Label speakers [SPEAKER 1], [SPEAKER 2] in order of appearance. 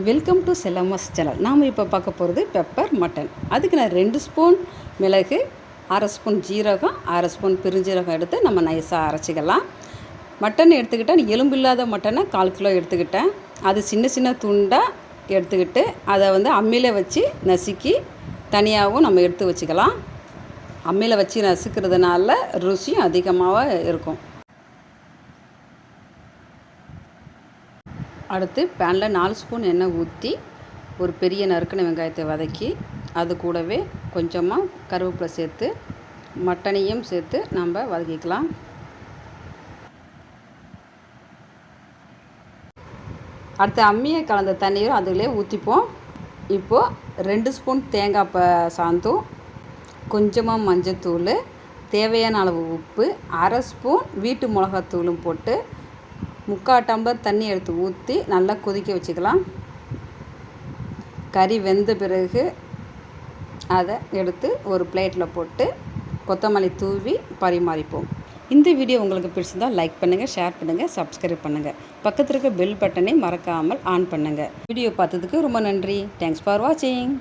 [SPEAKER 1] Welcome to செல்லம்மாஸ் channel. நாம் இப்போ பார்க்க போகிறது பெப்பர் மட்டன். அதுக்கு நான் 2 ஸ்பூன் மிளகு, 1/2 ஸ்பூன் ஜீரகம், 1/2 ஸ்பூன் பெருஞ்சீரகம் எடுத்து நம்ம நைஸாக அரைச்சிக்கலாம். மட்டன் எடுத்துக்கிட்டேன், எலும்பு இல்லாத மட்டனை 1/4 கிலோ எடுத்துக்கிட்டேன். அது சின்ன சின்ன துண்டாக எடுத்துக்கிட்டு அதை அம்மியில் வச்சு நசுக்கி தனியாகவும் நம்ம எடுத்து வச்சுக்கலாம். அம்மியில் வச்சு நசுக்கிறதுனால ருசியும் அதிகமாக இருக்கும். அடுத்து பேனில் 4 ஸ்பூன் எண்ணெய் ஊற்றி ஒரு பெரிய நறுக்கின வெங்காயத்தை வதக்கி அது கூடவே கொஞ்சமாக கருவேப்பிலை சேர்த்து மட்டனையும் சேர்த்து நம்ம வதக்கிக்கலாம். அடுத்து அம்மியை கலந்த தண்ணீரும் அதிலே ஊற்றிப்போம். இப்போது 2 ஸ்பூன் தேங்காய் சாந்தும், கொஞ்சமாக மஞ்சத்தூள், தேவையான அளவு உப்பு, 1/2 ஸ்பூன் வீட்டு மிளகாத்தூளும் போட்டு 3/4 டம்ளர் தண்ணி எடுத்து ஊற்றி நல்லா கொதிக்க வச்சுக்கலாம். கறி வெந்த பிறகு அதை எடுத்து ஒரு பிளேட்டில் போட்டு கொத்தமல்லி தூவி பரிமாறிப்போம். இந்த வீடியோ உங்களுக்கு பிடிச்சிருந்தால் லைக் பண்ணுங்கள், ஷேர் பண்ணுங்கள், சப்ஸ்கிரைப் பண்ணுங்கள். பக்கத்தில் இருக்க பெல் பட்டனை மறக்காமல் ஆன் பண்ணுங்கள். வீடியோ பார்த்ததுக்கு ரொம்ப நன்றி. தேங்க்ஸ் ஃபார் வாட்சிங்.